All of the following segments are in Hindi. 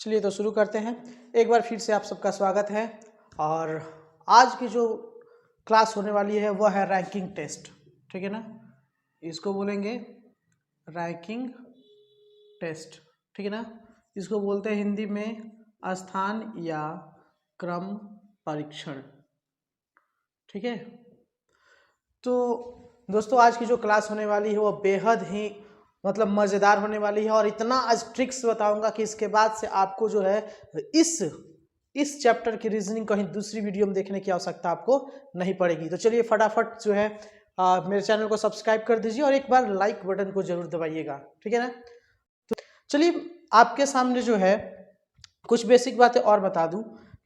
चलिए तो शुरू करते हैं। एक बार फिर से आप सबका स्वागत है। और आज की जो क्लास होने वाली है वह है रैंकिंग टेस्ट, ठीक है ना। इसको बोलेंगे रैंकिंग टेस्ट, ठीक है ना। इसको बोलते हैं हिंदी में स्थान या क्रम परीक्षण, ठीक है। तो दोस्तों आज की जो क्लास होने वाली है वो बेहद ही मज़ेदार होने वाली है और इतना आज ट्रिक्स बताऊंगा कि इसके बाद से आपको जो है इस चैप्टर की रीजनिंग कहीं दूसरी वीडियो में देखने की आवश्यकता आपको नहीं पड़ेगी। तो चलिए फटाफट जो है मेरे चैनल को सब्सक्राइब कर दीजिए और एक बार लाइक बटन को जरूर दबाइएगा, ठीक है ना। तो चलिए आपके सामने जो है कुछ बेसिक बातें और बता दूं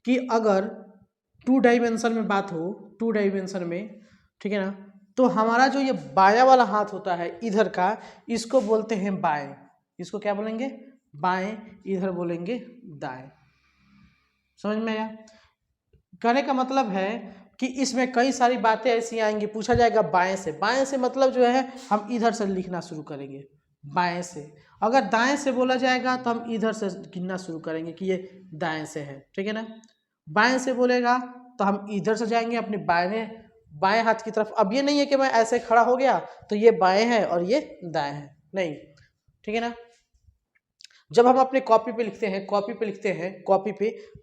कि अगर 2 डायमेंशन में बात हो, 2 डायमेंशन में, ठीक है ना, तो हमारा जो ये बाया वाला हाथ होता है इधर का, इसको बोलते हैं बाएं। इसको क्या बोलेंगे? बाएं। इधर बोलेंगे दाएं। समझ में आया? कहने का मतलब है कि इसमें कई सारी बातें ऐसी आएंगी, पूछा जाएगा बाएं से। बाएं से मतलब जो है हम इधर से लिखना शुरू करेंगे बाएं से। अगर दाएं से बोला जाएगा तो हम इधर से गिनना शुरू करेंगे कि ये दाएं से है, ठीक है ना। बाएं से बोलेगा तो हम इधर से जाएंगे अपने बाएं हाथ की तरफ। अब ये नहीं है कि मैं ऐसे खड़ा हो गया तो ये बाएं है और ये दाएं है, नहीं, ठीक है ना। जब हम अपने कॉपी पे लिखते हैं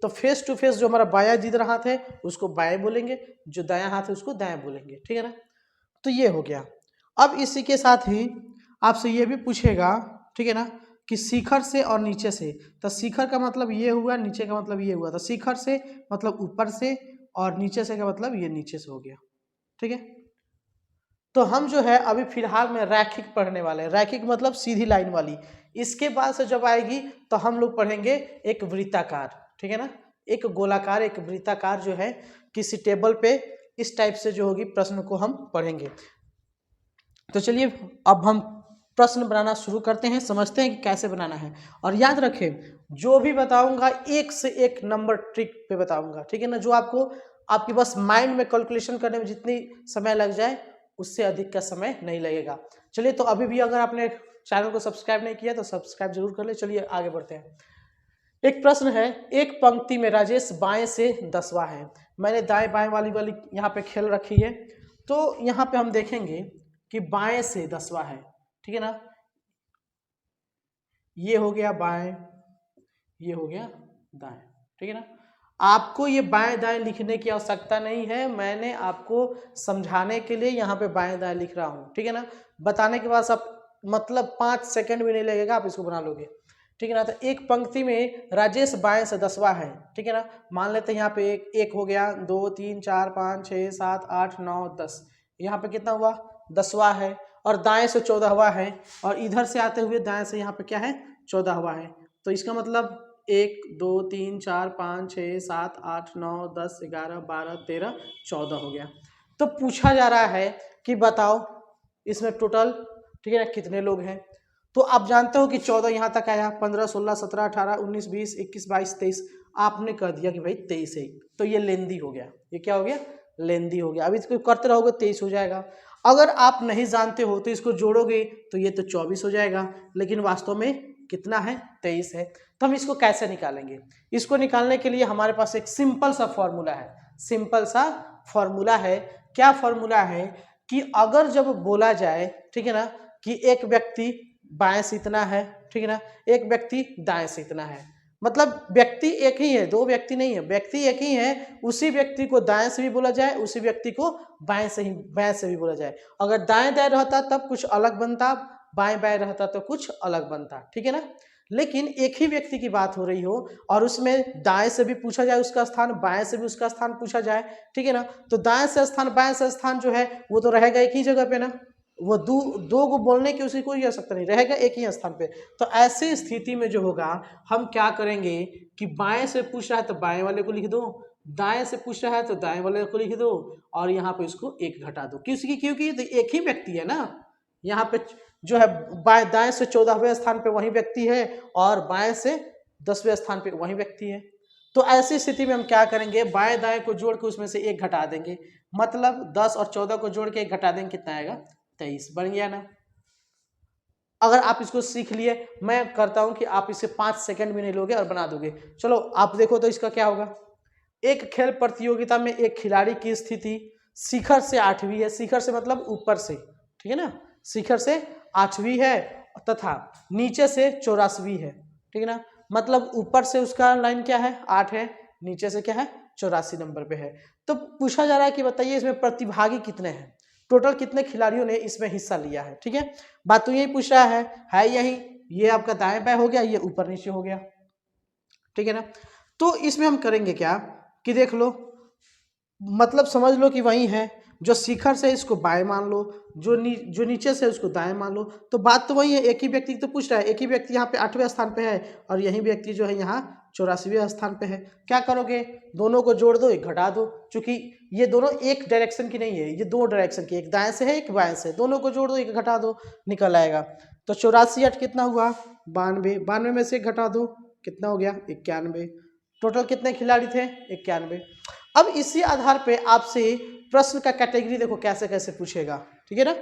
तो फेस टू फेस जो हमारा बायां जिधर हाथ है उसको बाएं बोलेंगे, जो दायां हाथ है उसको दाएं बोलेंगे, ठीक है ना। तो ये हो गया। अब इसी के साथ ही आपसे ये भी पूछेगा, ठीक है ना, कि शिखर से और नीचे से। तो शिखर का मतलब ये हुआ, नीचे का मतलब ये हुआ। तो शिखर से मतलब ऊपर से और नीचे से का मतलब ये नीचे से हो गया, ठीक है। तो हम जो है अभी फिलहाल में रैखिक पढ़ने वाले हैं। रैखिक मतलब सीधी लाइन वाली। इसके बाद से जब आएगी तो हम लोग पढ़ेंगे एक वृत्ताकार, ठीक है ना। एक गोलाकार, एक वृत्ताकार जो है किसी टेबल पे इस टाइप से जो होगी प्रश्न को हम पढ़ेंगे। तो चलिए अब हम प्रश्न बनाना शुरू करते हैं, समझते हैं कि कैसे बनाना है। और याद रखें जो भी बताऊंगा एक से एक नंबर ट्रिक पे बताऊंगा, ठीक है ना। जो आपको आपके बस माइंड में कैलकुलेशन करने में जितनी समय लग जाए उससे अधिक का समय नहीं लगेगा। चलिए तो अभी भी अगर आपने चैनल को सब्सक्राइब नहीं किया तो सब्सक्राइब जरूर कर ले। चलिए आगे बढ़ते हैं। एक प्रश्न है, एक पंक्ति में राजेश बाएं से 10वां है। मैंने दाएं बाएं वाली यहाँ पे खेल रखी है। तो यहाँ पे हम देखेंगे कि बाएं से 10वां है, ठीक है ना। ये हो गया बाएं, ये हो गया दाएं, ठीक है ना। आपको ये बाएं दाएं लिखने की आवश्यकता नहीं है, मैंने आपको समझाने के लिए यहाँ पे बाएं दाएं लिख रहा हूँ, ठीक है ना। बताने के बाद सब 5 सेकंड भी नहीं लगेगा, आप इसको बना लोगे, ठीक है ना। तो एक पंक्ति में राजेश बाएं से 10वां है, ठीक है ना। मान लेते हैं यहाँ पे एक हो गया, 2 3 4 5 6 7 8 9 10। यहाँ पे कितना हुआ? 10वां है। और दाएं से 14वां है और इधर से आते हुए दाएं से यहाँ पे क्या है? 14वां है। तो इसका मतलब 1 2 3 4 5 6 7 8 9 10 11 12 13 14 हो गया। तो पूछा जा रहा है कि बताओ इसमें टोटल, ठीक है ना, कितने लोग हैं। तो आप जानते हो कि 14 यहाँ तक आया, 15 16 17 18 19 20 21 22 23। आपने कह दिया कि भाई 23 है, तो ये लेंदी हो गया। ये क्या हो गया? लेंदी हो गया। अब इसको करते रहोगे 23 हो जाएगा। अगर आप नहीं जानते हो तो इसको जोड़ोगे तो ये तो 24 हो जाएगा, लेकिन वास्तव में कितना है? 23 है। तो हम इसको कैसे निकालेंगे? इसको निकालने के लिए हमारे पास एक सिंपल सा फॉर्मूला है। सिंपल सा फॉर्मूला है। क्या फॉर्मूला है कि अगर जब बोला जाए, ठीक है ना, कि एक व्यक्ति बाएं से इतना है, ठीक है ना, एक व्यक्ति दाएं से इतना है, मतलब व्यक्ति एक ही है, 2 व्यक्ति नहीं है, व्यक्ति एक ही है। उसी व्यक्ति को दाएं से भी बोला जाए, उसी व्यक्ति को बाएं से भी बोला जाए। अगर दाएं दाएं रहता तब कुछ अलग बनता, बाएं बाएं रहता तो कुछ अलग बनता, ठीक है ना। लेकिन एक ही व्यक्ति की बात हो रही हो और उसमें दाएं से भी पूछा जाए उसका स्थान, बाएं से भी उसका स्थान पूछा जाए, ठीक है ना, तो दाएं से स्थान बाएं से स्थान जो है वो तो रहेगा एक ही जगह पे ना। वो दो को बोलने की उसी कोई आवश्यकता नहीं, रहेगा एक ही स्थान पे। तो ऐसी स्थिति में जो होगा हम क्या करेंगे कि बाएं से पूछ रहा है तो बाएं वाले को लिख दो, दाएं से पूछ रहा है तो दाएं वाले को लिख दो और यहाँ पे इसको 1 घटा दो। क्योंकि तो एक ही व्यक्ति है ना। यहाँ पे जो है दाएं से 14वें स्थान पे वही व्यक्ति है और बाएं से 10वें स्थान पे वही व्यक्ति है। तो ऐसी स्थिति में हम क्या करेंगे? बाएं दाएं को जोड़ के उसमें से 1 घटा देंगे। मतलब 10 और 14 को जोड़ के 1 घटा देंगे, कितना आएगा? 23 बन गया ना। अगर आप इसको सीख लिए, मैं करता हूं कि आप इसे 5 सेकंड भी नहीं लोगे और बना दोगे। चलो आप देखो तो इसका क्या होगा। एक खेल प्रतियोगिता में एक खिलाड़ी की स्थिति शिखर से 8वीं है, शिखर से मतलब ऊपर से, ठीक है ना, शिखर से 8वीं है तथा नीचे से 84वीं है, ठीक है ना, मतलब ऊपर से उसका लाइन क्या है 8 है, नीचे से क्या है 84 नंबर पे है। तो पूछा जा रहा है कि बताइए इसमें प्रतिभागी कितने हैं, टोटल कितने खिलाड़ियों ने इसमें हिस्सा लिया है। ठीक है, बात तो यही पूछ रहा है यही, ये आपका दाएं बाएं हो गया, ये ऊपर नीचे हो गया, ठीक है ना। तो इसमें हम करेंगे क्या कि देख लो, मतलब समझ लो कि वही है, जो शिखर से इसको बाएं मान लो, जो नीचे से उसको दाएं मान लो, तो बात तो वही है, एक ही व्यक्ति तो पूछ रहा है, एक ही व्यक्ति यहाँ पे 8वें स्थान पे है और यही व्यक्ति जो है यहाँ 84वें स्थान पे है। क्या करोगे, दोनों को जोड़ दो, एक घटा दो, चूंकि ये दोनों एक डायरेक्शन की नहीं है, ये 2 डायरेक्शन की, एक दाएं से है एक बाएं से, दोनों को जोड़ दो एक घटा दो, निकल आएगा। तो 84 8 कितना हुआ 92, 92 में से एक घटा दो कितना हो गया 91। टोटल कितने खिलाड़ी थे 91। अब इसी आधार पे आपसे प्रश्न का कैटेगरी देखो कैसे कैसे पूछेगा, ठीक है ना।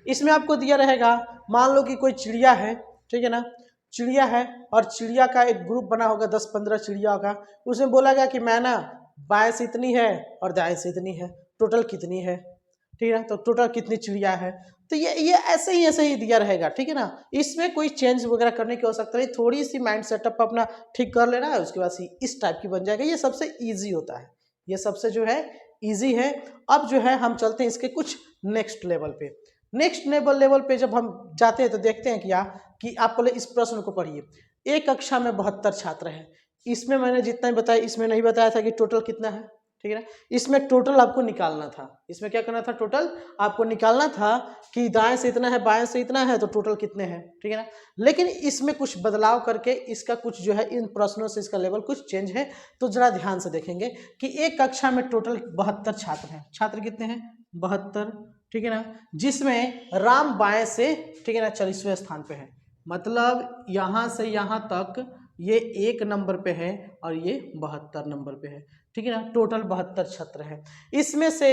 इसमें आपको दिया रहेगा, मान लो कि कोई चिड़िया है, ठीक है ना, चिड़िया है और चिड़िया का एक ग्रुप बना होगा 10-15 चिड़िया का, उसमें बोला गया कि मैना बाएं से इतनी है और दाएं से इतनी है, टोटल कितनी है, ठीक है ना, तो टोटल कितनी चिड़िया है। तो ये ऐसे ही दिया रहेगा, ठीक है ना, इसमें कोई चेंज वगैरह करने की आवश्यकता नहीं, थोड़ी सी माइंड सेटअप अपना ठीक कर लेना है, उसके बाद इस टाइप की बन जाएगा। ये सबसे ईजी होता है, ये सबसे जो है ईजी है। अब जो है हम चलते हैं इसके कुछ नेक्स्ट लेवल पे। नेक्स्ट लेवल पे जब हम जाते हैं तो देखते हैं क्या कि आप पहले इस प्रश्न को पढ़िए। एक कक्षा में 72 छात्र हैं, इसमें मैंने जितना ही बताया, इसमें नहीं बताया था कि टोटल कितना है, ठीक है ना। इसमें टोटल आपको निकालना था, इसमें क्या करना था, टोटल आपको निकालना था कि दाएं से इतना है बाएं से इतना है तो टोटल कितने हैं, ठीक है ना। लेकिन इसमें कुछ बदलाव करके इसका कुछ जो है, इन प्रश्नों से इसका लेवल कुछ चेंज है। तो जरा ध्यान से देखेंगे कि एक कक्षा में टोटल 72 छात्र हैं, छात्र कितने हैं 72, ठीक है ना, जिसमें राम बाएं से, ठीक है ना, 40वें स्थान पे है, मतलब यहां से यहां तक ये 1 नंबर पे है और ये 72 नंबर पे है, ठीक है ना। टोटल 72 छात्र है, इसमें से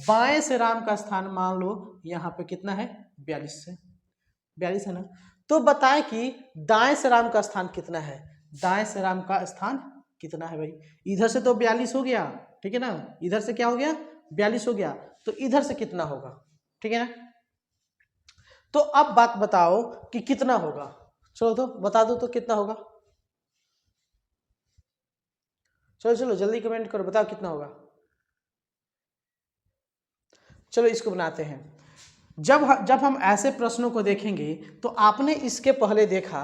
बाएं से राम का स्थान मान लो यहाँ पे कितना है 42 है ना। तो बताएं कि दाएं से राम का स्थान कितना है, दाएं से राम का स्थान कितना है भाई, इधर से तो 42 हो गया, ठीक है ना, इधर से क्या हो गया 42 हो गया, तो इधर से कितना होगा, ठीक है ना। तो अब बात बताओ कि कितना होगा, चलो तो बता दो तो कितना होगा, चलो जल्दी कमेंट करो, बताओ कितना होगा। चलो इसको बनाते हैं। जब हम ऐसे प्रश्नों को देखेंगे तो आपने इसके पहले देखा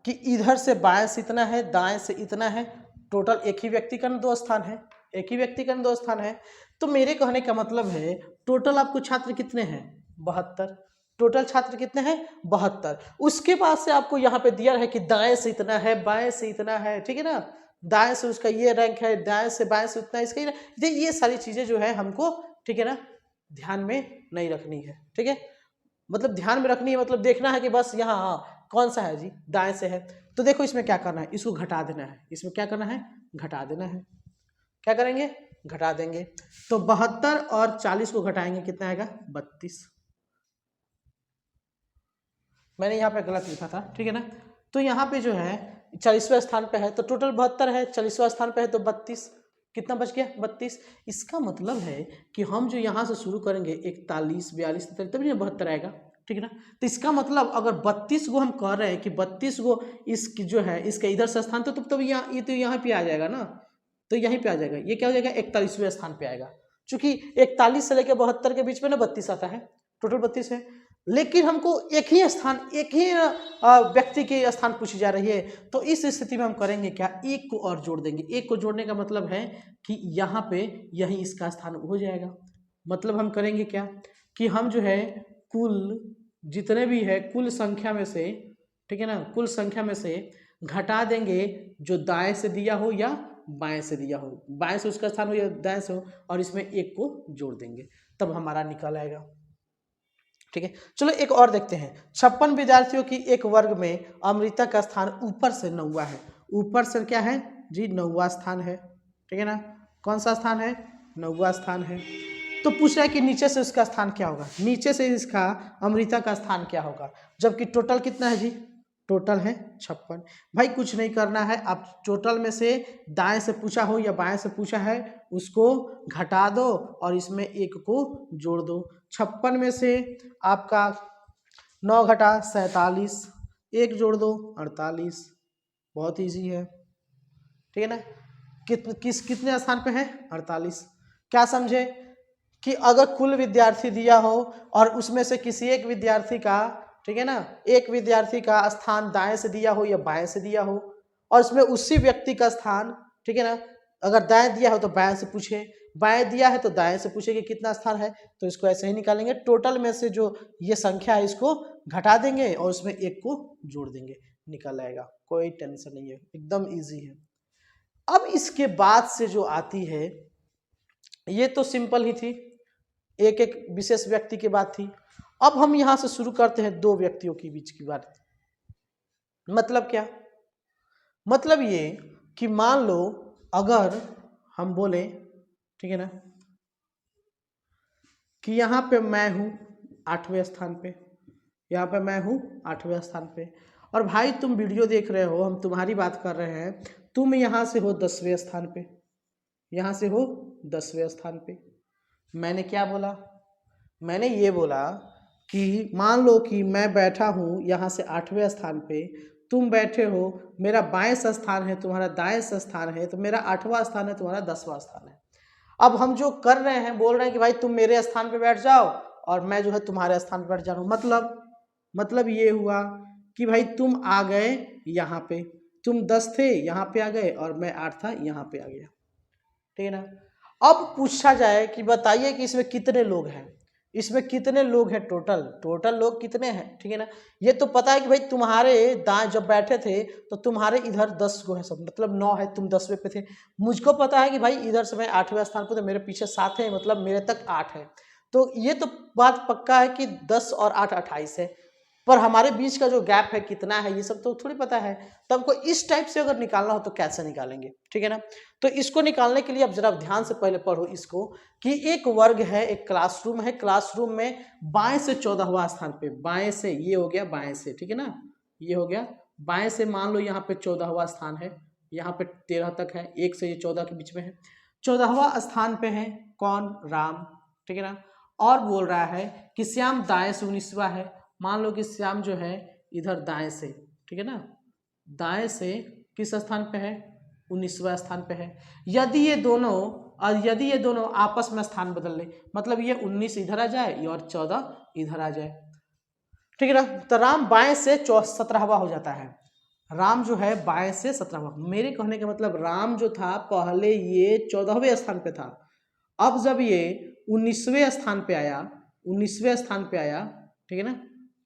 कि इधर से बाएं से इतना है, दाएं से इतना है, टोटल एक ही व्यक्ति का 2 स्थान है, एक ही व्यक्ति का 2 स्थान है। तो मेरे कहने का मतलब है टोटल आपको छात्र कितने हैं 72, टोटल छात्र कितने हैं 72। उसके बाद से आपको यहाँ पे दिया है कि दाएं से इतना है बाएं से इतना है, ठीक है ना, दाएं से उसका ये रैंक है, दाएं से बाएं से उतना इसका, ये सारी चीजें जो है हमको, ठीक है ना, ध्यान में नहीं रखनी है, ठीक है, मतलब ध्यान में रखनी है, मतलब देखना है कि बस यहाँ हाँ कौन सा है जी दाएं से है। तो देखो इसमें क्या करना है, इसको घटा देना है, इसमें क्या करना है घटा देना है, क्या करेंगे घटा देंगे। तो 72 और 40 को घटाएंगे कितना आएगा 32, मैंने यहाँ पे गलत लिखा था, ठीक है ना। तो यहाँ पे जो है 40वें स्थान पे है तो टोटल 72 है, 40वां स्थान पे है तो 32, कितना बच गया 32। इसका मतलब है कि हम जो यहाँ से शुरू करेंगे 41 42 तभी 72 आएगा, ठीक है ना। तो इसका मतलब अगर 32 को हम कह रहे हैं कि 32 को इसकी जो है इसका इधर से स्थान, तो तब यहाँ ये तो यहाँ पे आ जाएगा ना, तो यहीं पे आ जाएगा, ये क्या हो जाएगा 41वें स्थान पे आएगा, क्योंकि 41 से लेकर 72 के बीच में ना 32 आता है, टोटल 32 है। लेकिन हमको एक ही स्थान, एक ही व्यक्ति के स्थान पूछी जा रही है, तो इस स्थिति में हम करेंगे क्या, एक को और जोड़ देंगे। एक को जोड़ने का मतलब है कि यहाँ पे यही इसका स्थान हो जाएगा। मतलब हम करेंगे क्या कि हम जो है कुल जितने भी है कुल संख्या में से, ठीक है ना, कुल संख्या में से घटा देंगे जो दाएं से दिया हो या बाएं से दिया हो, बाएं से उसका स्थान हो या दाएं से हो, और इसमें एक को जोड़ देंगे, तब हमारा निकल आएगा, ठीक है। चलो एक और देखते हैं। 56 विद्यार्थियों की एक वर्ग में अमृता का स्थान ऊपर से 9वां है, ऊपर से क्या है जी 9वां स्थान है, ठीक है ना, कौन सा स्थान है 9वां स्थान है। तो पूछ रहा है कि नीचे से उसका स्थान क्या होगा, नीचे से इसका अमृता का स्थान क्या होगा, जबकि टोटल कितना है जी, टोटल है 56। भाई कुछ नहीं करना है, आप टोटल में से दाएं से पूछा हो या बाएं से पूछा है उसको घटा दो और इसमें एक को जोड़ दो। 56 में से आपका 9 घटा 47, एक जोड़ दो 48। बहुत इजी है, ठीक है ना। कितने स्थान पे है, 48। क्या समझे कि अगर कुल विद्यार्थी दिया हो और उसमें से किसी एक विद्यार्थी का, ठीक है ना, एक विद्यार्थी का स्थान दाएं से दिया हो या बाएं से दिया हो और उसमें उसी व्यक्ति का स्थान, ठीक है ना, अगर दाएं दिया हो तो बाएं से पूछे, बाएं दिया है तो दाएं से पूछे कि कितना स्थान है, तो इसको ऐसे ही निकालेंगे। टोटल में से जो ये संख्या है इसको घटा देंगे और उसमें एक को जोड़ देंगे, निकल आएगा, कोई टेंशन नहीं है, एकदम ईजी है। अब इसके बाद से जो आती है ये तो सिंपल ही थी, एक एक विशेष व्यक्ति की बात थी। अब हम यहां से शुरू करते हैं दो व्यक्तियों के बीच की बात। मतलब क्या, मतलब ये कि मान लो अगर हम बोले, ठीक है ना, कि यहां पे मैं हूं 8वें स्थान पे, यहां पे मैं हूं 8वें स्थान पे, और भाई तुम वीडियो देख रहे हो, हम तुम्हारी बात कर रहे हैं, तुम यहां से हो 10वें स्थान पे, यहां से हो 10वें स्थान पे। मैंने क्या बोला, मैंने ये बोला कि मान लो कि मैं बैठा हूँ यहाँ से 8वें स्थान पे, तुम बैठे हो, मेरा बाएं स्थान है, तुम्हारा दाएं स्थान है, तो मेरा 8वां स्थान है, तुम्हारा 10वां स्थान है। अब हम जो कर रहे हैं, बोल रहे हैं कि भाई तुम मेरे स्थान पे बैठ जाओ और मैं जो है तुम्हारे स्थान पे बैठ जा रहा हूँ। मतलब ये हुआ कि भाई तुम आ गए यहाँ पे, तुम 10 थे यहाँ पे आ गए और मैं 8 था यहाँ पे आ गया, ठीक है ना। अब पूछा जाए कि बताइए कि इसमें कितने लोग हैं, इसमें कितने लोग हैं, टोटल लोग कितने हैं, ठीक है ना। ये तो पता है कि भाई तुम्हारे दाएं जब बैठे थे तो तुम्हारे इधर 10 गो है सब, मतलब 9 है, तुम 10वें पे थे। मुझको पता है कि भाई इधर से मैं 8वें स्थान पे, तो मेरे पीछे 7 है, मतलब मेरे तक 8 है। तो ये तो बात पक्का है कि 10 और 8 28 है, पर हमारे बीच का जो गैप है कितना है ये सब तो थोड़ी पता है। तो हमको इस टाइप से अगर निकालना हो तो कैसे निकालेंगे, ठीक है ना। तो इसको निकालने के लिए अब जरा ध्यान से पहले पढ़ो इसको कि एक वर्ग है, एक क्लासरूम है, क्लासरूम में बाएं से 14वां स्थान पे, बाएं से, ये हो गया बाएं से, ठीक है ना, ये हो गया बाएं से, मान लो यहाँ पे 14वां स्थान है, यहाँ पे 13 तक है, 1 से ये 14 के बीच में है, 14वां स्थान पे है कौन, राम, ठीक है ना। और बोल रहा है कि श्याम दाएं से 19वां है, मान लो कि श्याम जो है इधर दाएं से, ठीक है ना, दाएं से किस स्थान पे है, 19वां स्थान पे है। यदि ये दोनों आपस में स्थान बदल ले, मतलब ये 19 इधर आ जाए और 14 इधर आ जाए, ठीक है ना, तो राम बाएं से 17वां हो जाता है, राम जो है बाएं से 17वां। मेरे कहने का मतलब राम जो था पहले ये 14वें स्थान पे था, अब जब ये 19वें स्थान पे आया, 19वें स्थान पे आया, ठीक है ना,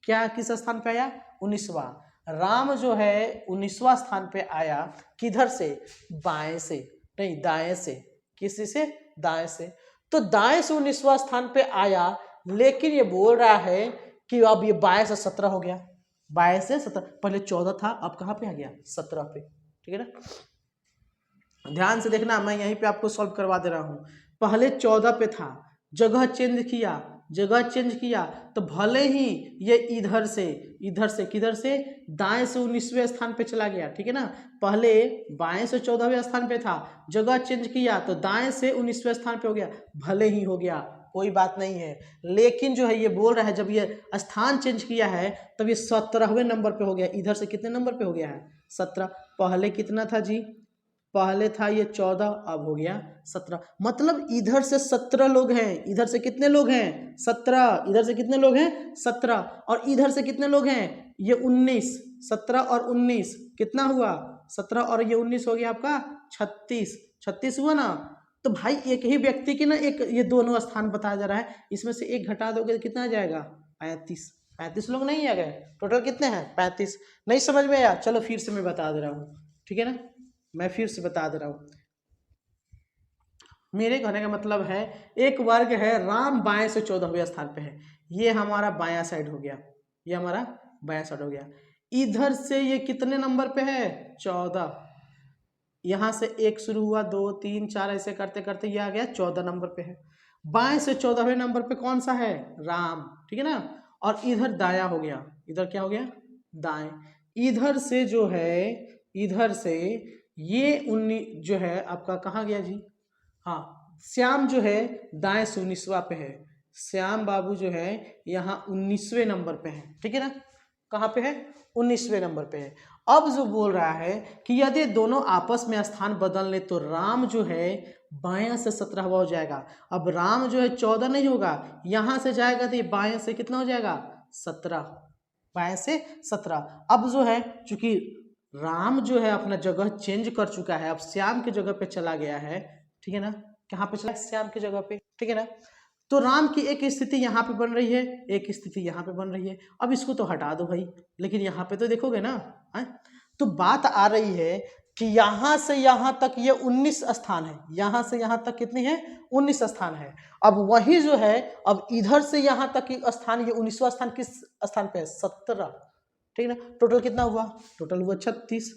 क्या किस स्थान पे आया, 19वां। राम जो है 19वां स्थान पे आया, किधर से, बाएं से, नहीं दाएं से, किसी से, दाएं से। तो दाएं से 19वां स्थान पे आया, लेकिन ये बोल रहा है कि अब ये बाएं से 17 हो गया, बाएं से 17, पहले 14 था, अब कहाँ पे आ गया, 17 पे, ठीक है ना। ध्यान से देखना, मैं यहीं पे आपको सॉल्व करवा दे रहा हूं। पहले 14 पे था, जगह चेंज किया, तो भले ही ये इधर से किधर से, दाएं से 19वें स्थान पे चला गया, ठीक है ना। पहले बाएं से 14वें स्थान पे था, जगह चेंज किया तो दाएं से 19वें स्थान पे हो गया, भले ही हो गया, कोई बात नहीं है। लेकिन जो है ये बोल रहा है जब ये स्थान चेंज किया है तब ये 17वें नंबर पे हो गया, इधर से कितने नंबर पे हो गया है, 17। पहले कितना था जी, पहले था ये 14, अब हो गया 17, मतलब इधर से 17 लोग हैं, इधर से कितने लोग हैं, 17, इधर से कितने लोग हैं, 17, और इधर से कितने लोग हैं, ये 19, 17 और 19 कितना हुआ, 17 और ये 19 हो गया आपका 36 हुआ ना। तो भाई एक ही व्यक्ति की ना एक ये दोनों स्थान बताया जा रहा है, इसमें से एक घटा दोगे तो कितना आ जाएगा, 35 लोग नहीं आ गए, टोटल कितने हैं, 35। नहीं समझ में आया, चलो फिर से मैं बता दे रहा हूँ, ठीक है ना, मैं फिर से बता दे रहा हूं। मेरे कहने का मतलब है एक वर्ग है, राम बाएं से 14वें स्थान पे है, ये हमारा बायां साइड हो गया, ये हमारा बायां साइड हो गया। इधर से ये कितने नंबर पे है, 14, यहां से 1 शुरू हुआ, 2 3 4 ऐसे करते करते ये आ गया 14 नंबर पे है। बाएं से 14वें नंबर पे कौन सा है, राम, ठीक है ना। और इधर दाया हो गया, इधर क्या हो गया, दाएं। इधर से जो है, इधर से ये 19 जो है आपका कहाँ गया जी, हाँ श्याम जो है दाएं से 19वां पे है, श्याम बाबू जो है यहाँ 19वें नंबर पे है, ठीक है ना, कहाँ पे है, 19वें नंबर पे है। अब जो बोल रहा है कि यदि दोनों आपस में स्थान बदल ले तो राम जो है बायां से 17वां हो जाएगा। अब राम जो है 14 नहीं होगा, यहां से जाएगा तो ये बाएं से कितना हो जाएगा, 17, बाएं से 17। अब जो है चूंकि राम जो है अपना जगह चेंज कर चुका है, अब श्याम की जगह पे चला गया है, ठीक है ना, कहाँ पे चला, श्याम की जगह पे, ठीक है ना। तो राम की एक स्थिति यहाँ पे बन रही है, एक स्थिति यहाँ पे बन रही है। अब इसको तो हटा दो भाई, लेकिन यहाँ पे तो देखोगे ना, है? तो बात आ रही है कि यहाँ से यहाँ तक ये 19 स्थान है, यहाँ से यहाँ तक कितनी है, 19 स्थान है। अब वही जो है, अब इधर से यहाँ तक की स्थान, ये 19वां स्थान किस स्थान पे है, 17, ठीक है ना। टोटल कितना हुआ, टोटल हुआ 36।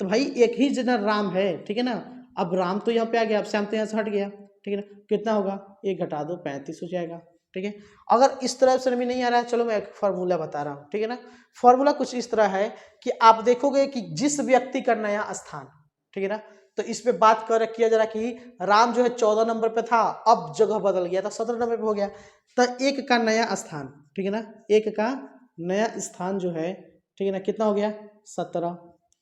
तो भाई एक ही जना राम है, ठीक है ना। अब राम तो यहाँ पे आ गया, अब श्याम तो यहाँ से हट गया, ठीक है ना। कितना होगा, एक घटा दो 35 हो जाएगा, ठीक है। अगर इस तरह से भी नहीं आ रहा है, चलो मैं एक फार्मूला बता रहा हूँ, ठीक है ना। फार्मूला कुछ इस तरह है कि आप देखोगे कि जिस व्यक्ति का नया स्थान, ठीक है ना, तो इस पे बात किया जा रहा कि राम जो है 14 नंबर पे था, अब जगह बदल गया था, 17 नंबर पे हो गया। तो एक का नया स्थान, ठीक है ना, एक का नया स्थान जो है, ठीक है ना, कितना हो गया, 17,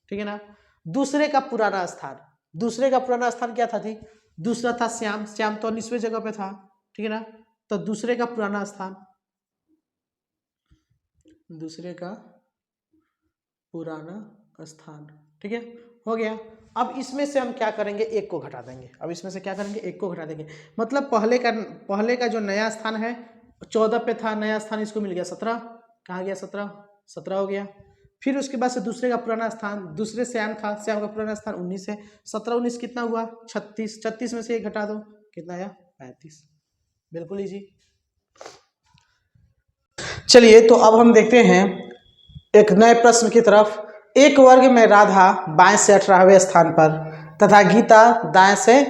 ठीक है ना। दूसरे का पुराना स्थान, दूसरे का पुराना स्थान क्या था थी, दूसरा था श्याम, श्याम तो 19वें जगह पे था, ठीक है ना। तो दूसरे का पुराना स्थान, दूसरे का पुराना स्थान, ठीक है, हो गया। अब इसमें से हम क्या करेंगे, एक को घटा देंगे। अब इसमें से क्या करेंगे, एक को घटा देंगे। मतलब पहले का जो नया स्थान है 14 पे था, नया स्थान इसको मिल गया 17, कहाँ गया, 17 हो गया। फिर उसके बाद से दूसरे का पुराना स्थान, दूसरे श्याम था, श्याम का पुराना स्थान 19 है, 17 19 कितना हुआ, 36, 36 में से एक घटा दो, कितना आया, 35, बिल्कुल इजी। चलिए तो अब हम देखते हैं एक नए प्रश्न की तरफ। एक वर्ग में राधा बाएं से 18वें स्थान पर तथा गीता दाएं से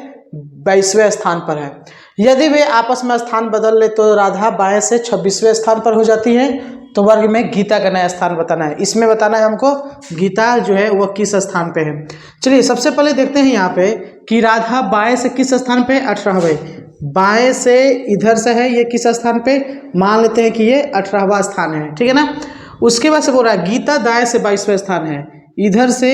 22वें स्थान पर है। यदि वे आपस में स्थान बदल ले तो राधा बाएं से 26वें स्थान पर हो जाती है। तो वर्ग में गीता का नया स्थान बताना है। इसमें बताना है हमको गीता जो है वो किस स्थान पे है। चलिए सबसे पहले देखते हैं यहाँ पे कि राधा बाएं से किस स्थान पे, 18वें। बाएं से इधर से है, ये किस स्थान पे, मान लेते हैं कि ये 18वां स्थान है, ठीक है ना। उसके बाद से बोल रहा है गीता दाएं से 22वें स्थान है, इधर से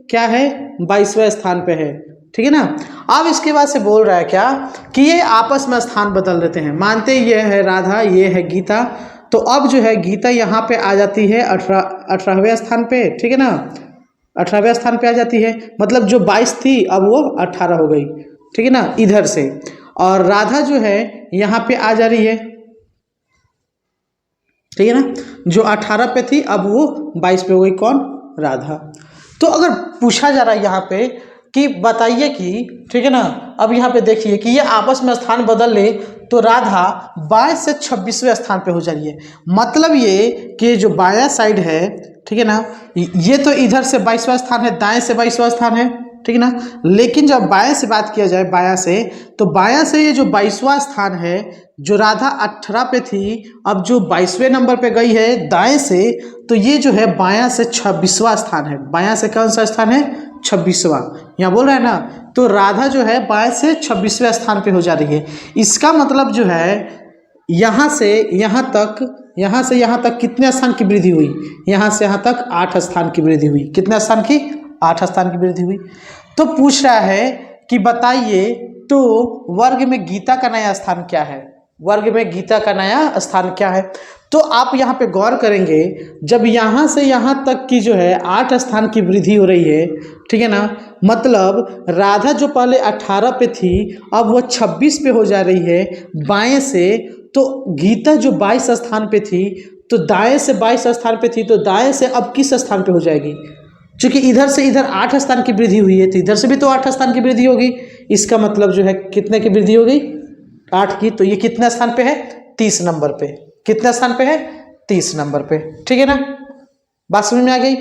क्या है, 22वें स्थान पे है, ठीक है ना। अब इसके बाद से बोल रहा है क्या कि ये आपस में स्थान बदल देते हैं। मानते ये है राधा, ये है गीता, तो अब जो है गीता यहाँ पे आ जाती है 18वें स्थान पे, ठीक है ना, 18वें स्थान पे आ जाती है। मतलब जो 22 थी अब वो 18 हो गई, ठीक है ना, इधर से। और राधा जो है यहाँ पे आ जा रही है, ठीक है ना, जो 18 पे थी अब वो 22 पे हो गई, कौन, राधा। तो अगर पूछा जा रहा है यहाँ पे कि बताइए कि, ठीक है ना, अब यहाँ पे देखिए कि ये आपस में स्थान बदल ले तो राधा बाएं से 26वें स्थान पे हो जा रही है। मतलब ये कि जो बायां साइड है, ठीक है ना, ये तो इधर से 22वां स्थान है, दाएं से 22वां स्थान है, ठीक है ना। लेकिन जब बाएं से बात किया जाए, बायां से, तो बायां से ये जो 22वां स्थान है, जो राधा 18 पे थी अब जो 22वें नंबर पे गई है दाएं से, तो ये जो है बायां से 26वां स्थान है। बायां से कौन सा स्थान है, 26वां, यहाँ बोल रहा है ना। तो राधा जो है बाएं से 26वें स्थान पे हो जा रही है। इसका मतलब जो है यहाँ से यहाँ तक, यहाँ से यहाँ तक कितने स्थान की वृद्धि हुई, यहाँ से यहाँ तक 8 स्थान की वृद्धि हुई। कितने स्थान की, 8 स्थान की वृद्धि हुई। तो पूछ रहा है कि बताइए तो वर्ग में गीता का नया स्थान क्या है, वर्ग में गीता का नया स्थान क्या है। तो आप यहाँ पे गौर करेंगे, जब यहाँ से यहाँ तक की जो है 8 स्थान की वृद्धि हो रही है, ठीक है ना, मतलब राधा जो पहले 18 पे थी अब वो 26 पे हो जा रही है बाएं से। तो गीता जो 22 स्थान पे थी, तो दाएं से 22 स्थान पे थी, तो दाएं से अब किस स्थान पे हो जाएगी, क्योंकि इधर से इधर 8 स्थान की वृद्धि हुई है, तो इधर से भी तो 8 स्थान की वृद्धि होगी। इसका मतलब जो है कितने की वृद्धि हो गई, 8 की। तो ये कितने स्थान पे है, 30 नंबर पे। कितने स्थान पे है, 30 नंबर पे, ठीक है ना, बात समझ में आ गई।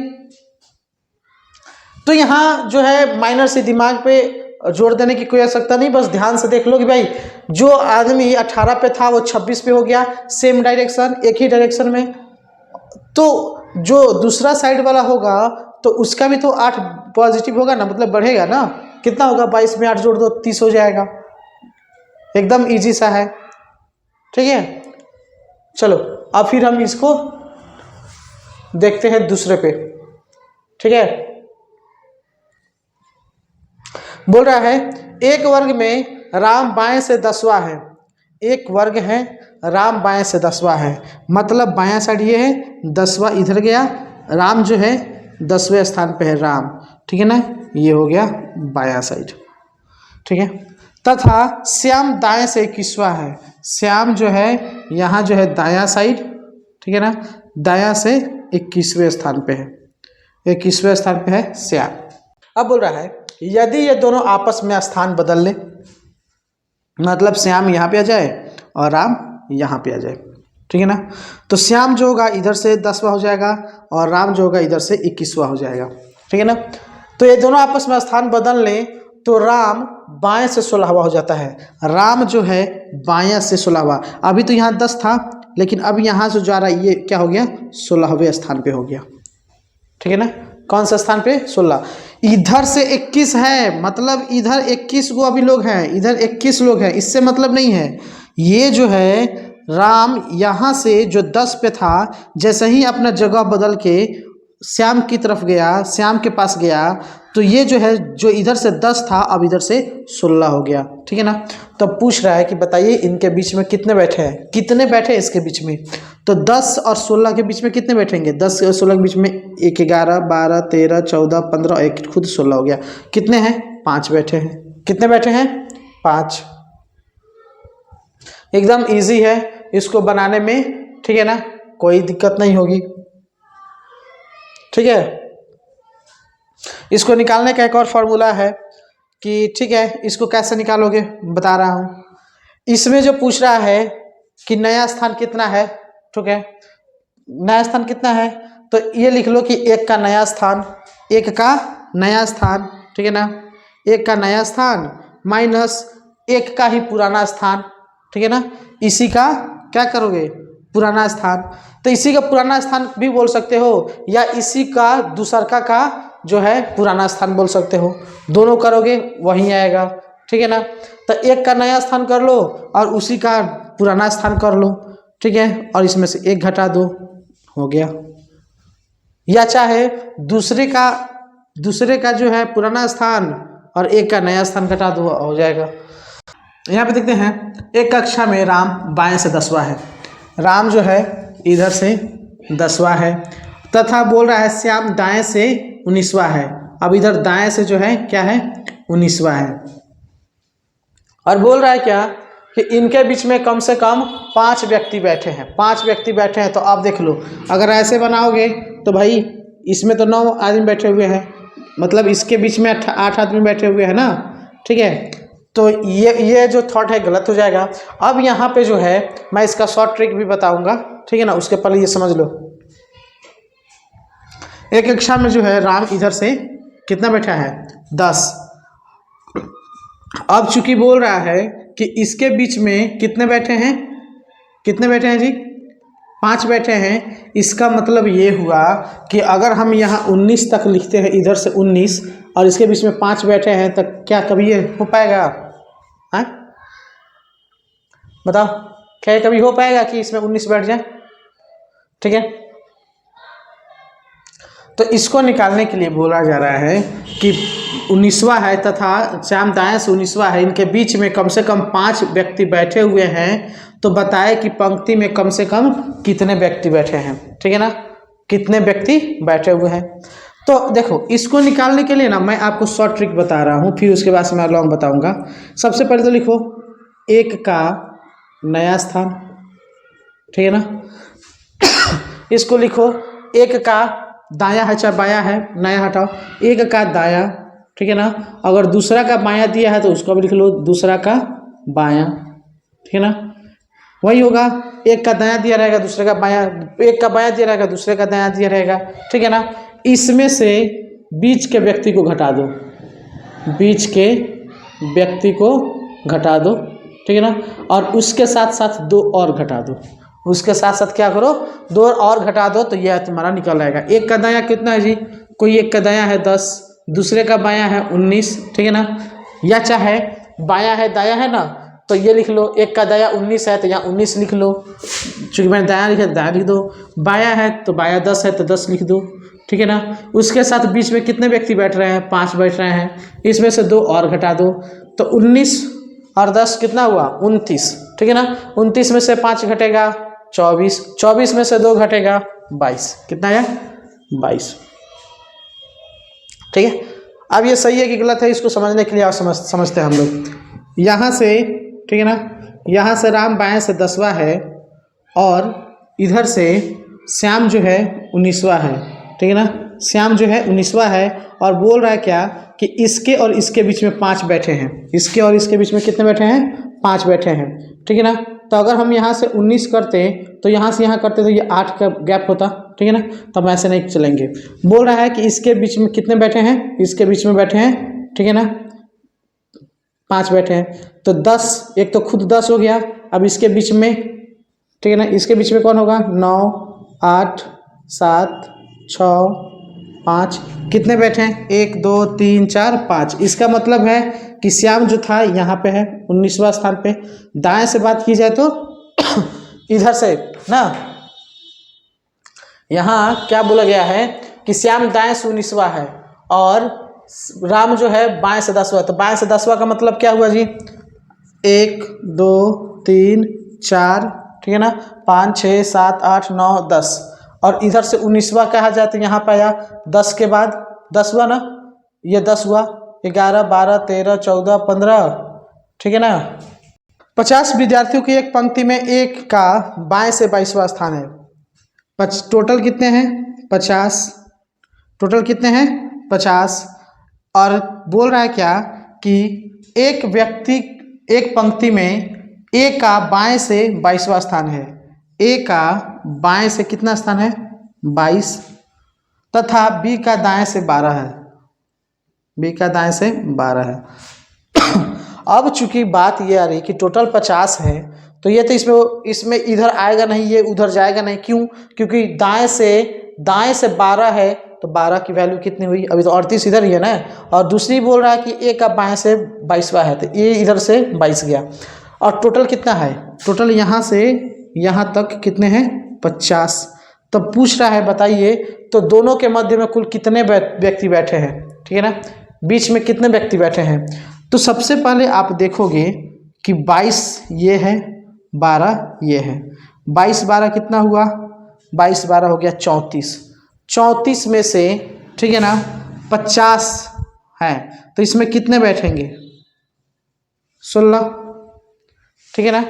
तो यहाँ जो है माइनर से दिमाग पे जोड़ देने की कोई आवश्यकता नहीं, बस ध्यान से देख लो कि भाई जो आदमी 18 पे था वो 26 पे हो गया, सेम डायरेक्शन, एक ही डायरेक्शन में। तो जो दूसरा साइड वाला होगा तो उसका भी तो 8 पॉजिटिव होगा ना, मतलब बढ़ेगा ना। कितना होगा, 22 में 8 जोड़ दो 30 हो जाएगा। एकदम इजी सा है, ठीक है। चलो अब फिर हम इसको देखते हैं दूसरे पे, ठीक है। बोल रहा है एक वर्ग में राम बाएं से 10वां है, एक वर्ग है राम बाएं से 10वां है, मतलब बायां साइड ये है, 10वां इधर गया, राम जो है 10वें स्थान पे है राम, ठीक है ना, ये हो गया बायां साइड, ठीक है। तथा श्याम दाएं से 21वां है, श्याम जो है यहाँ जो है दायां साइड, ठीक है ना, दायां से 21वें स्थान पे है, 21वें स्थान पे है श्याम। अब बोल रहा है यदि ये दोनों आपस में स्थान बदल ले, मतलब श्याम यहाँ पे आ जाए और राम यहाँ पे आ जाए, ठीक है ना, तो श्याम जो होगा इधर से 10वां हो जाएगा और राम जो होगा इधर से 21वां हो जाएगा, ठीक है ना। तो ये दोनों आपस में स्थान बदल लें तो राम बाएं से 16वां हो जाता है, राम जो है बाएं से 16वां। अभी तो यहाँ 10 था, लेकिन अब यहाँ से जा रहा है ये क्या हो गया, 16वें स्थान पे हो गया, ठीक है ना। कौन सा स्थान पे, 16। इधर से 21 है, मतलब इधर 21 गो अभी लोग हैं, इधर 21 लोग हैं, इससे मतलब नहीं है। ये जो है राम यहाँ से जो 10 पे था, जैसे ही अपना जगह बदल के श्याम की तरफ गया, श्याम के पास गया, तो ये जो है जो इधर से 10 था अब इधर से 16 हो गया, ठीक है ना। तो पूछ रहा है कि बताइए इनके बीच में कितने बैठे हैं, कितने बैठे हैं इसके बीच में, तो 10 और 16 के बीच में कितने बैठेंगे, 10 और 16 के बीच में 1 11 12 13 14 15 1 खुद 16 हो गया। कितने हैं, 5 बैठे हैं। कितने बैठे हैं, 5। एकदम इजी है इसको बनाने में, ठीक है ना, कोई दिक्कत नहीं होगी, ठीक है। इसको निकालने का एक और फॉर्मूला है कि ठीक है, इसको कैसे निकालोगे बता रहा हूँ। इसमें जो पूछ रहा है कि नया स्थान कितना है, ठीक है, नया स्थान कितना है, तो ये लिख लो कि 1 का नया स्थान, 1 का नया स्थान, ठीक है ना, 1 का नया स्थान माइनस 1 का ही पुराना स्थान, ठीक है ना, इसी का क्या करोगे, पुराना स्थान। तो इसी का पुराना स्थान भी बोल सकते हो या इसी का दूसरका का जो है पुराना स्थान बोल सकते हो, दोनों करोगे वहीं आएगा, ठीक है ना। तो 1 का नया स्थान कर लो और उसी का पुराना स्थान कर लो, ठीक है, और इसमें से 1 घटा दो, हो गया। या चाहे दूसरे का जो है पुराना स्थान और 1 का नया स्थान घटा दो, हो जाएगा। यहाँ पे देखते हैं एक कक्षा में राम बाएं से 10वां है, राम जो है इधर से 10वां है, तथा बोल रहा है श्याम दाएं से 19वां है। अब इधर दाएं से जो है क्या है, 19वां है, और बोल रहा है क्या कि इनके बीच में कम से कम 5 व्यक्ति बैठे हैं, 5 व्यक्ति बैठे हैं। तो आप देख लो, अगर ऐसे बनाओगे तो भाई इसमें तो 9 आदमी बैठे हुए हैं, मतलब इसके बीच में 8 आदमी बैठे हुए हैं ना, ठीक है। तो ये जो थॉट है गलत हो जाएगा। अब यहाँ पे जो है मैं इसका शॉर्ट ट्रिक भी बताऊंगा, ठीक है ना, उसके पहले ये समझ लो। एक कक्षा में जो है राम इधर से कितना बैठा है, 10। अब चूंकि बोल रहा है कि इसके बीच में कितने बैठे हैं, कितने बैठे हैं जी, 5 बैठे हैं। इसका मतलब ये हुआ कि अगर हम यहाँ 19 तक लिखते हैं, इधर से 19, और इसके बीच में 5 बैठे हैं, तो क्या कभी ये हो पाएगा, हाँ बताओ, क्या ये कभी हो पाएगा कि इसमें 19 बैठ जाए, ठीक है। तो इसको निकालने के लिए बोला जा रहा है कि 19वां है तथा श्याम दाएं से 19वां है, इनके बीच में कम से कम 5 व्यक्ति बैठे हुए हैं, तो बताए कि पंक्ति में कम से कम कितने व्यक्ति बैठे हैं, ठीक है ना, कितने व्यक्ति बैठे हुए हैं। तो देखो इसको निकालने के लिए ना मैं आपको शॉर्ट ट्रिक बता रहा हूँ, फिर उसके बाद से मैं लॉन्ग बताऊँगा। सबसे पहले तो लिखो 1 का नया स्थान, ठीक है ना, इसको लिखो 1 का दाया है चाहे बाया है, नया हटाओ, 1 का दाया, ठीक है ना। अगर दूसरा का बाया दिया है तो उसको भी लिख लो दूसरा का बाया, ठीक है ना। वही होगा, 1 का दाया दिया रहेगा, दूसरे का बाया, 1 का बाया दिया रहेगा, दूसरे का दाया दिया रहेगा, ठीक है ना। इसमें से बीच के व्यक्ति को घटा दो, बीच के व्यक्ति को घटा दो, ठीक है ना, और उसके साथ साथ 2 और घटा दो, उसके साथ साथ क्या करो 2 और घटा दो, तो यह तुम्हारा निकल आएगा। एक का दायां कितना है जी, कोई एक का दायां है 10, दूसरे का बायां है 19, ठीक है ना, या चाहे बायां है दायां है ना, तो ये लिख लो, एक का दायां 19 है तो यहाँ 19 लिख लो, चूँकि मैंने दायां लिखा दायां लिख दो, बायां है तो बायां 10 है तो 10 लिख दो, ठीक है ना। उसके साथ बीच में कितने व्यक्ति बैठ रहे हैं, 5 बैठ रहे हैं, इसमें से 2 और घटा दो, तो 19 और 10 कितना हुआ 29, ठीक है ना। 29 में से 5 घटेगा 24, 24 में से 2 घटेगा 22, कितना है 22, ठीक है। अब ये सही है कि गलत है, इसको समझने के लिए आप समझते हैं हम लोग। यहाँ से, ठीक है ना, यहाँ से राम बाएं से 10वां है और इधर से श्याम जो है 19वां है, ठीक है ना, श्याम जो है 19वां है, और बोल रहा है क्या कि इसके और इसके बीच में 5 बैठे हैं, इसके और इसके बीच में कितने बैठे हैं 5 बैठे हैं, ठीक है ना। तो अगर हम यहाँ से 19 करते तो यहाँ से यहाँ करते तो ये 8 का गैप होता, ठीक है ना, तब ऐसे नहीं चलेंगे। बोल रहा है कि इसके बीच में कितने बैठे हैं, इसके बीच में बैठे हैं, ठीक है ना, 5 बैठे हैं, तो 10, एक तो खुद 10 हो गया, अब इसके बीच में, ठीक है ना, इसके बीच में कौन होगा 9 8 7 6 5, कितने बैठे हैं 1 2 3 4 5। इसका मतलब है कि श्याम जो था यहाँ पे है 19वां स्थान पे। दाएं से बात की जाए तो इधर से ना, यहाँ क्या बोला गया है कि श्याम दाएं से 19वां है और राम जो है बाएं से 10वां, तो बाएं से 10वां का मतलब क्या हुआ जी 1 2 3 4, ठीक है ना, 5 6 7 8 9 10, और इधर से 19वां कहा जाए तो यहाँ पे आया 10 के बाद 10वां ना, ये 10 हुआ, 11 12 13 14 15, ठीक है ना। 50 विद्यार्थियों की एक पंक्ति में एक का बाएं से 22वां स्थान है। टोटल कितने हैं 50, टोटल कितने हैं 50, और बोल रहा है क्या कि एक व्यक्ति एक पंक्ति में ए का बाएं से 22वां स्थान है, ए का बाएं से कितना स्थान है 22, तथा बी का दाएं से 12 है, बी का दाएं से 12 है। अब चूंकि बात ये आ रही कि टोटल 50 है, तो ये तो इसमें इधर आएगा नहीं, ये उधर जाएगा नहीं, क्यों, क्योंकि दाएं से 12 है, तो 12 की वैल्यू कितनी हुई, अभी तो 38 इधर ही है ना, और दूसरी बोल रहा है कि ए का बाएं से 22वां है, तो ए इधर से 22 गया, और टोटल कितना है, टोटल यहाँ से यहाँ तक कितने हैं 50। तो पूछ रहा है बताइए तो दोनों के मध्य में कुल कितने व्यक्ति बैठे हैं, ठीक है ना, बीच में कितने व्यक्ति बैठे हैं। तो सबसे पहले आप देखोगे कि 22 ये है, 12 ये है, 22 12 कितना हुआ, 22 12 हो गया 34, 34 में से, ठीक है ना, 50 है, तो इसमें कितने बैठेंगे 16, ठीक है ना।